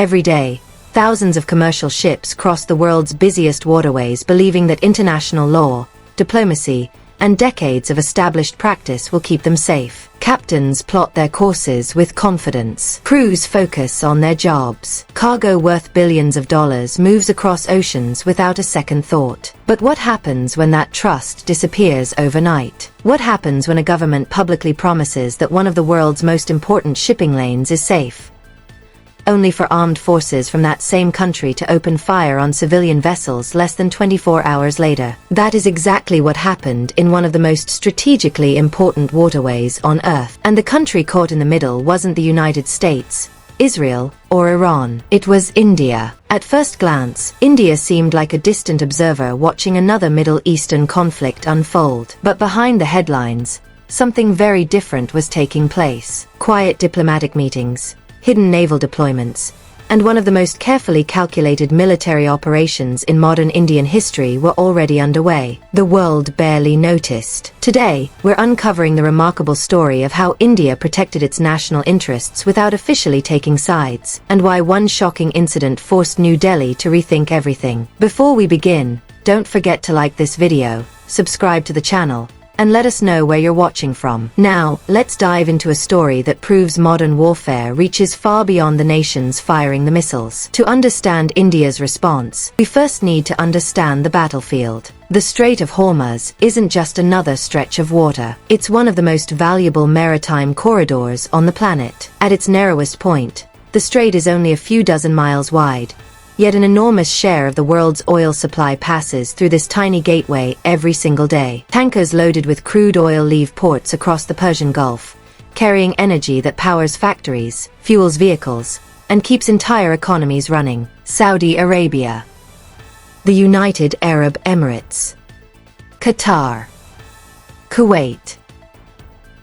Every day, thousands of commercial ships cross the world's busiest waterways believing that international law, diplomacy, and decades of established practice will keep them safe. Captains plot their courses with confidence. Crews focus on their jobs. Cargo worth billions of dollars moves across oceans without a second thought. But what happens when that trust disappears overnight? What happens when a government publicly promises that one of the world's most important shipping lanes is safe, only for armed forces from that same country to open fire on civilian vessels less than 24 hours later? That is exactly what happened in one of the most strategically important waterways on Earth. And the country caught in the middle wasn't the United States, Israel, or Iran. It was India. At first glance, India seemed like a distant observer watching another Middle Eastern conflict unfold. But behind the headlines, something very different was taking place. Quiet diplomatic meetings, hidden naval deployments, and one of the most carefully calculated military operations in modern Indian history were already underway. The world barely noticed. Today, we're uncovering the remarkable story of how India protected its national interests without officially taking sides, and why one shocking incident forced New Delhi to rethink everything. Before we begin, don't forget to like this video, subscribe to the channel, and let us know where you're watching from. Now, let's dive into a story that proves modern warfare reaches far beyond the nations firing the missiles. To understand India's response, we first need to understand the battlefield. The Strait of Hormuz isn't just another stretch of water. It's one of the most valuable maritime corridors on the planet. At its narrowest point, the strait is only a few dozen miles wide, yet an enormous share of the world's oil supply passes through this tiny gateway every single day. Tankers loaded with crude oil leave ports across the Persian Gulf, carrying energy that powers factories, fuels vehicles, and keeps entire economies running. Saudi Arabia, the United Arab Emirates, Qatar, Kuwait,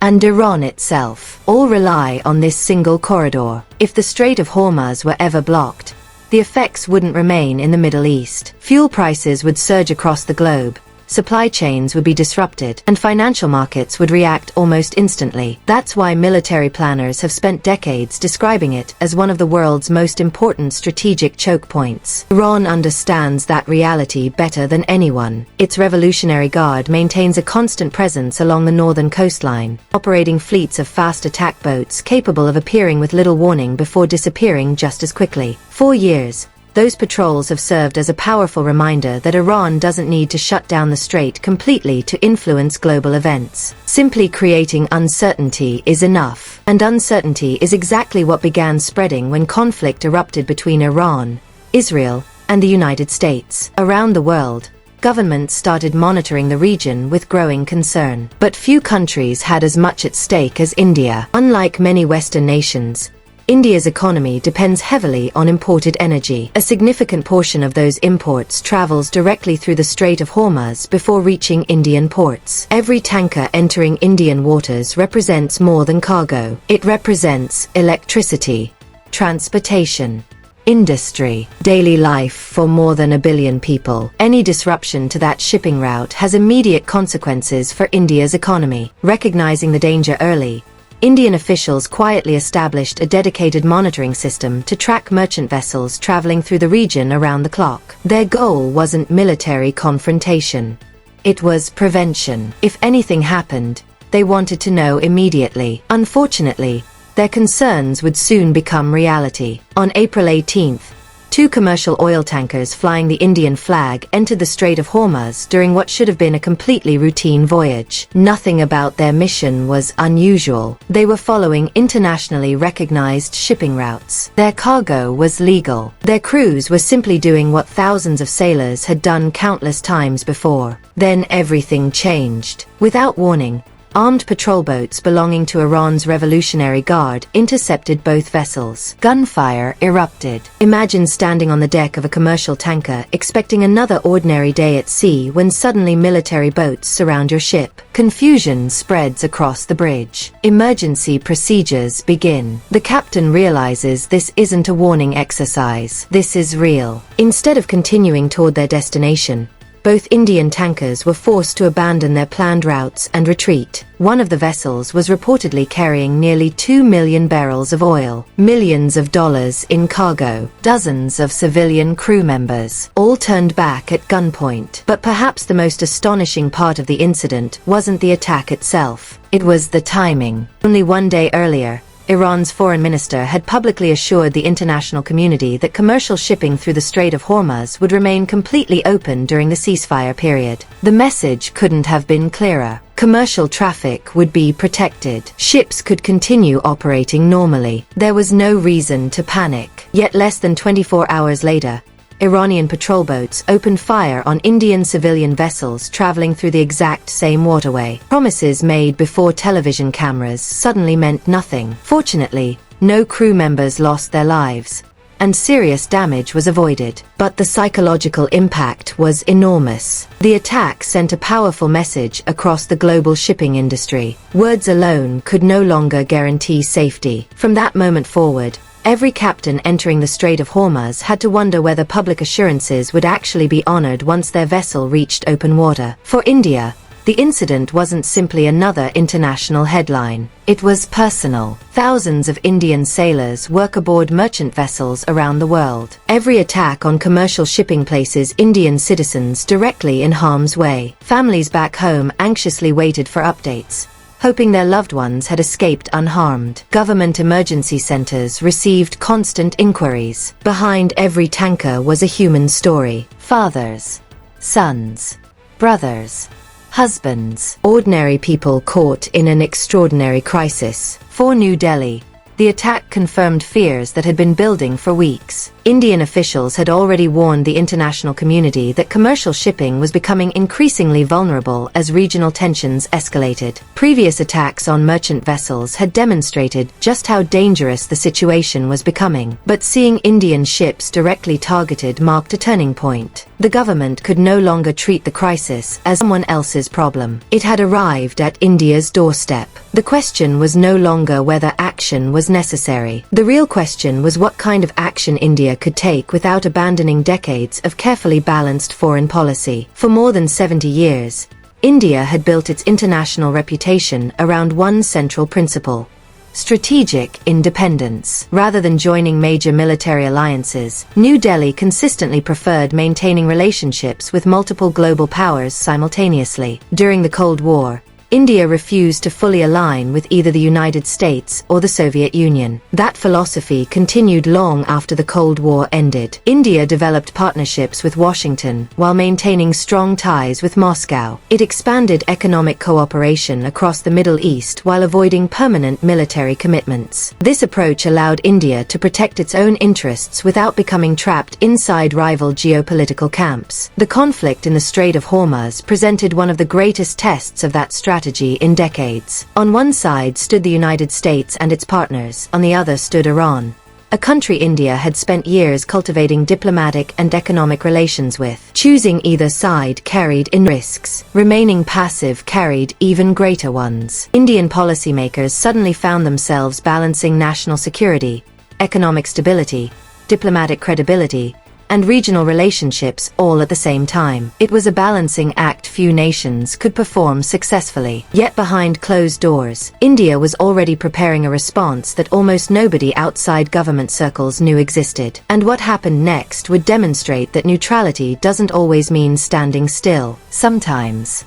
and Iran itself all rely on this single corridor. If the Strait of Hormuz were ever blocked, the effects wouldn't remain in the Middle East. Fuel prices would surge across the globe, supply chains would be disrupted, and financial markets would react almost instantly. That's why military planners have spent decades describing it as one of the world's most important strategic choke points. Iran understands that reality better than anyone. Its Revolutionary Guard maintains a constant presence along the northern coastline, operating fleets of fast attack boats capable of appearing with little warning before disappearing just as quickly. For years, those patrols have served as a powerful reminder that Iran doesn't need to shut down the strait completely to influence global events. Simply creating uncertainty is enough. And uncertainty is exactly what began spreading when conflict erupted between Iran, Israel, and the United States. Around the world, governments started monitoring the region with growing concern. But few countries had as much at stake as India. Unlike many Western nations, India's economy depends heavily on imported energy. A significant portion of those imports travels directly through the Strait of Hormuz before reaching Indian ports. Every tanker entering Indian waters represents more than cargo. It represents electricity, transportation, industry, daily life for more than 1 billion people. Any disruption to that shipping route has immediate consequences for India's economy. Recognizing the danger early, Indian officials quietly established a dedicated monitoring system to track merchant vessels traveling through the region around the clock. Their goal wasn't military confrontation. It was prevention. If anything happened, they wanted to know immediately. Unfortunately, their concerns would soon become reality. On April 18th, 2 commercial oil tankers flying the Indian flag entered the Strait of Hormuz during what should have been a completely routine voyage. Nothing about their mission was unusual. They were following internationally recognized shipping routes. Their cargo was legal. Their crews were simply doing what thousands of sailors had done countless times before. Then everything changed. Without warning, armed patrol boats belonging to Iran's Revolutionary Guard intercepted both vessels. Gunfire erupted. Imagine standing on the deck of a commercial tanker expecting another ordinary day at sea when suddenly military boats surround your ship. Confusion spreads across the bridge. Emergency procedures begin. The captain realizes this isn't a warning exercise. This is real. Instead of continuing toward their destination, both Indian tankers were forced to abandon their planned routes and retreat. One of the vessels was reportedly carrying nearly 2 million barrels of oil, millions of dollars in cargo, dozens of civilian crew members, all turned back at gunpoint. But perhaps the most astonishing part of the incident wasn't the attack itself. It was the timing. Only one day earlier, Iran's foreign minister had publicly assured the international community that commercial shipping through the Strait of Hormuz would remain completely open during the ceasefire period. The message couldn't have been clearer. Commercial traffic would be protected. Ships could continue operating normally. There was no reason to panic. Yet less than 24 hours later, Iranian patrol boats opened fire on Indian civilian vessels traveling through the exact same waterway. Promises made before television cameras suddenly meant nothing. Fortunately, no crew members lost their lives, and serious damage was avoided. But the psychological impact was enormous. The attack sent a powerful message across the global shipping industry. Words alone could no longer guarantee safety. From that moment forward, every captain entering the Strait of Hormuz had to wonder whether public assurances would actually be honored once their vessel reached open water. For India, the incident wasn't simply another international headline. It was personal. Thousands of Indian sailors work aboard merchant vessels around the world. Every attack on commercial shipping places Indian citizens directly in harm's way. Families back home anxiously waited for updates, hoping their loved ones had escaped unharmed. Government emergency centers received constant inquiries. Behind every tanker was a human story. Fathers, sons, brothers, husbands, ordinary people caught in an extraordinary crisis. For New Delhi, the attack confirmed fears that had been building for weeks. Indian officials had already warned the international community that commercial shipping was becoming increasingly vulnerable as regional tensions escalated. Previous attacks on merchant vessels had demonstrated just how dangerous the situation was becoming. But seeing Indian ships directly targeted marked a turning point. The government could no longer treat the crisis as someone else's problem. It had arrived at India's doorstep. The question was no longer whether action was necessary. The real question was what kind of action India could take without abandoning decades of carefully balanced foreign policy. For more than 70 years, India had built its international reputation around one central principle: strategic independence. Rather than joining major military alliances, New Delhi consistently preferred maintaining relationships with multiple global powers simultaneously. During the Cold War, India refused to fully align with either the United States or the Soviet Union. That philosophy continued long after the Cold War ended. India developed partnerships with Washington while maintaining strong ties with Moscow. It expanded economic cooperation across the Middle East while avoiding permanent military commitments. This approach allowed India to protect its own interests without becoming trapped inside rival geopolitical camps. The conflict in the Strait of Hormuz presented one of the greatest tests of that strategy in decades. On one side stood the United States and its partners, on the other stood Iran, a country India had spent years cultivating diplomatic and economic relations with. Choosing either side carried in risks. Remaining passive carried even greater ones. Indian policymakers suddenly found themselves balancing national security, economic stability, diplomatic credibility, and regional relationships all at the same time. It was a balancing act few nations could perform successfully. Yet behind closed doors, India was already preparing a response that almost nobody outside government circles knew existed. And what happened next would demonstrate that neutrality doesn't always mean standing still. Sometimes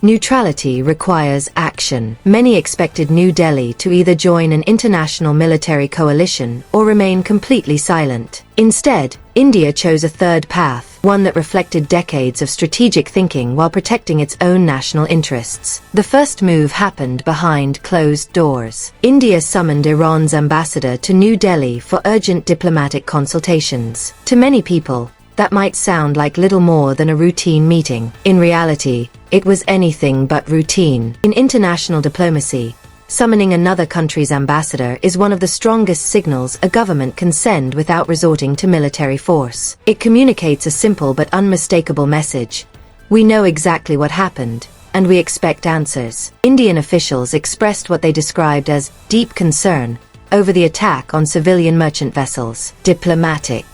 neutrality requires action. Many expected New Delhi to either join an international military coalition or remain completely silent. Instead, India chose a third path, one that reflected decades of strategic thinking while protecting its own national interests. The first move happened behind closed doors. India summoned Iran's ambassador to New Delhi for urgent diplomatic consultations. To many people, that might sound like little more than a routine meeting. In reality, it was anything but routine. In international diplomacy, summoning another country's ambassador is one of the strongest signals a government can send without resorting to military force. It communicates a simple but unmistakable message: we know exactly what happened, and we expect answers. Indian officials expressed what they described as deep concern over the attack on civilian merchant vessels. Diplomatic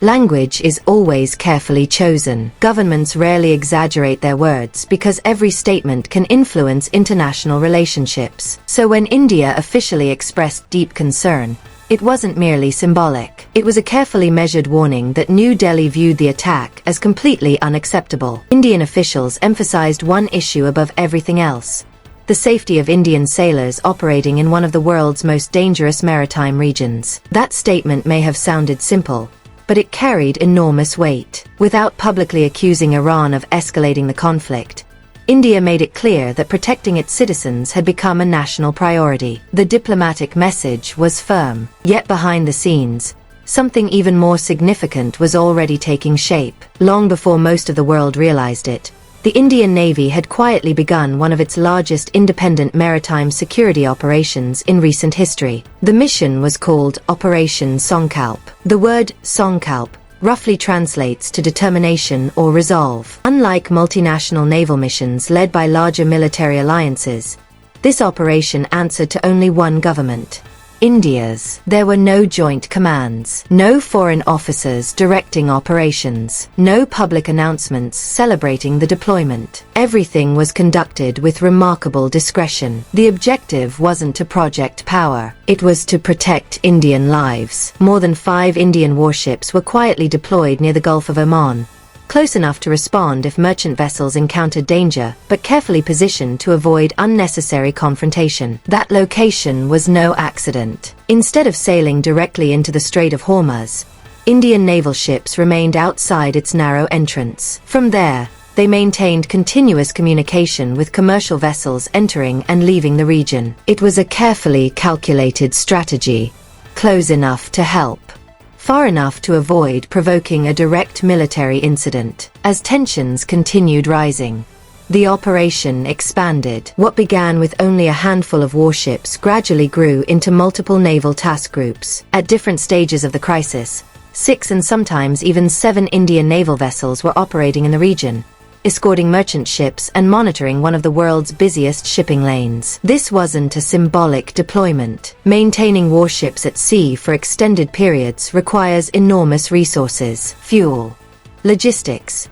Language is always carefully chosen. Governments rarely exaggerate their words because every statement can influence international relationships. So when India officially expressed deep concern, it wasn't merely symbolic. It was a carefully measured warning that New Delhi viewed the attack as completely unacceptable. Indian officials emphasized one issue above everything else: the safety of Indian sailors operating in one of the world's most dangerous maritime regions. That statement may have sounded simple, but it carried enormous weight. Without publicly accusing Iran of escalating the conflict, India made it clear that protecting its citizens had become a national priority. The diplomatic message was firm, yet behind the scenes, something even more significant was already taking shape. Long before most of the world realized it, the Indian Navy had quietly begun one of its largest independent maritime security operations in recent history. The mission was called Operation Sankalp. The word Sankalp roughly translates to determination or resolve. Unlike multinational naval missions led by larger military alliances, this operation answered to only one government: India's. There were no joint commands, no foreign officers directing operations, no public announcements celebrating the deployment. Everything was conducted with remarkable discretion. The objective wasn't to project power, it was to protect Indian lives. More than 5 Indian warships were quietly deployed near the Gulf of Oman, close enough to respond if merchant vessels encountered danger, but carefully positioned to avoid unnecessary confrontation. That location was no accident. Instead of sailing directly into the Strait of Hormuz, Indian naval ships remained outside its narrow entrance. From there, they maintained continuous communication with commercial vessels entering and leaving the region. It was a carefully calculated strategy: close enough to help, far enough to avoid provoking a direct military incident. As tensions continued rising, the operation expanded. What began with only a handful of warships gradually grew into multiple naval task groups. At different stages of the crisis, 6 and sometimes even 7 Indian naval vessels were operating in the region, escorting merchant ships and monitoring one of the world's busiest shipping lanes. This wasn't a symbolic deployment. Maintaining warships at sea for extended periods requires enormous resources: fuel, logistics,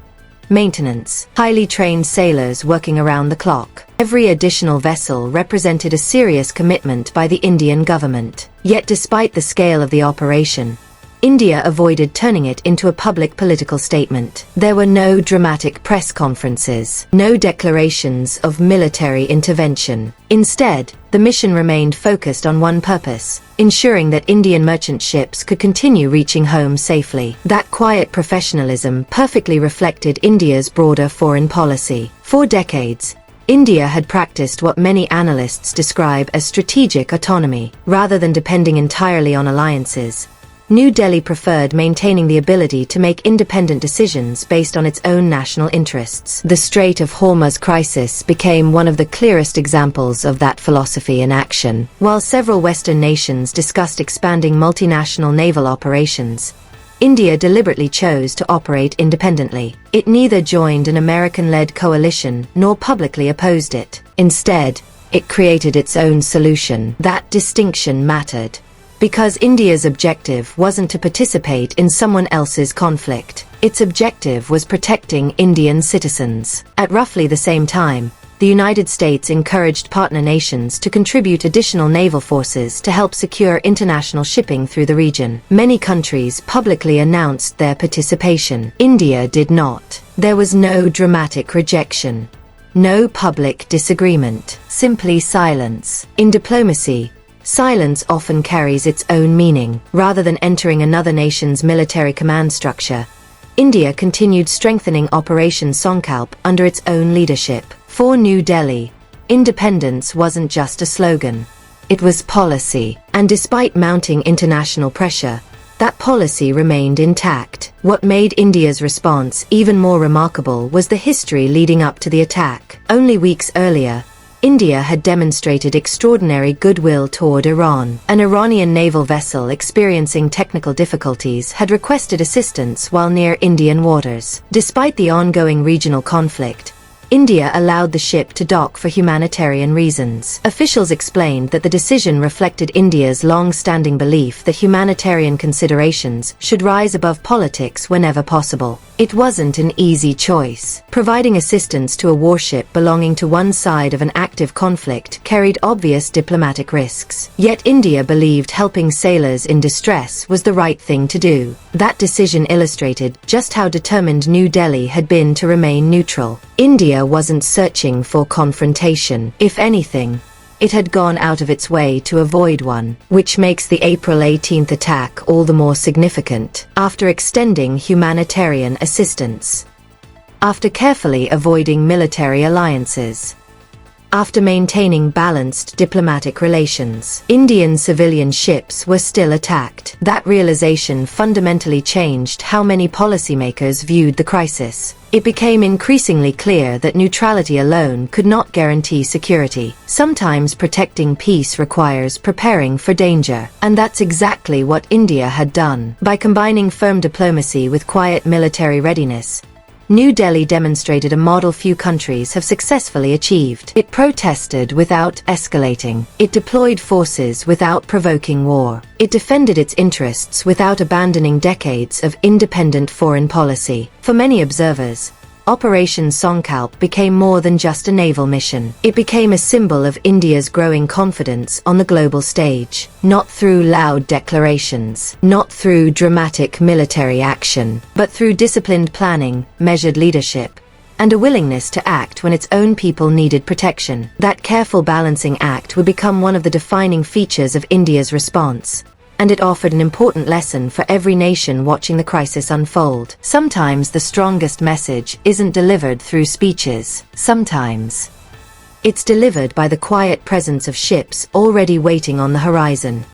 maintenance, highly trained sailors working around the clock. Every additional vessel represented a serious commitment by the Indian government. Yet despite the scale of the operation, India avoided turning it into a public political statement. There were no dramatic press conferences, no declarations of military intervention. Instead, the mission remained focused on one purpose: ensuring that Indian merchant ships could continue reaching home safely. That quiet professionalism perfectly reflected India's broader foreign policy. For decades, India had practiced what many analysts describe as strategic autonomy. Rather than depending entirely on alliances, New Delhi preferred maintaining the ability to make independent decisions based on its own national interests. The Strait of Hormuz crisis became one of the clearest examples of that philosophy in action. While several Western nations discussed expanding multinational naval operations, India deliberately chose to operate independently. It neither joined an American-led coalition nor publicly opposed it. Instead, it created its own solution. That distinction mattered, because India's objective wasn't to participate in someone else's conflict. Its objective was protecting Indian citizens. At roughly the same time, the United States encouraged partner nations to contribute additional naval forces to help secure international shipping through the region. Many countries publicly announced their participation. India did not. There was no dramatic rejection, no public disagreement, simply silence. In diplomacy, silence often carries its own meaning. Rather than entering another nation's military command structure, India continued strengthening Operation Sankalp under its own leadership. For New Delhi, independence wasn't just a slogan, it was policy. And despite mounting international pressure, that policy remained intact. What made India's response even more remarkable was the history leading up to the attack. Only weeks earlier, India had demonstrated extraordinary goodwill toward Iran. An Iranian naval vessel experiencing technical difficulties had requested assistance while near Indian waters. Despite the ongoing regional conflict, India allowed the ship to dock for humanitarian reasons. Officials explained that the decision reflected India's long-standing belief that humanitarian considerations should rise above politics whenever possible. It wasn't an easy choice. Providing assistance to a warship belonging to one side of an active conflict carried obvious diplomatic risks. Yet India believed helping sailors in distress was the right thing to do. That decision illustrated just how determined New Delhi had been to remain neutral. India wasn't searching for confrontation. If anything, it had gone out of its way to avoid one, which makes the April 18th attack all the more significant. After extending humanitarian assistance, after carefully avoiding military alliances, after maintaining balanced diplomatic relations, Indian civilian ships were still attacked. That realization fundamentally changed how many policymakers viewed the crisis. It became increasingly clear that neutrality alone could not guarantee security. Sometimes protecting peace requires preparing for danger. And that's exactly what India had done. By combining firm diplomacy with quiet military readiness, New Delhi demonstrated a model few countries have successfully achieved. It protested without escalating. It deployed forces without provoking war. It defended its interests without abandoning decades of independent foreign policy. For many observers, Operation Sankalp became more than just a naval mission. It became a symbol of India's growing confidence on the global stage. Not through loud declarations, not through dramatic military action, but through disciplined planning, measured leadership, and a willingness to act when its own people needed protection. That careful balancing act would become one of the defining features of India's response, and it offered an important lesson for every nation watching the crisis unfold. Sometimes the strongest message isn't delivered through speeches. Sometimes it's delivered by the quiet presence of ships already waiting on the horizon.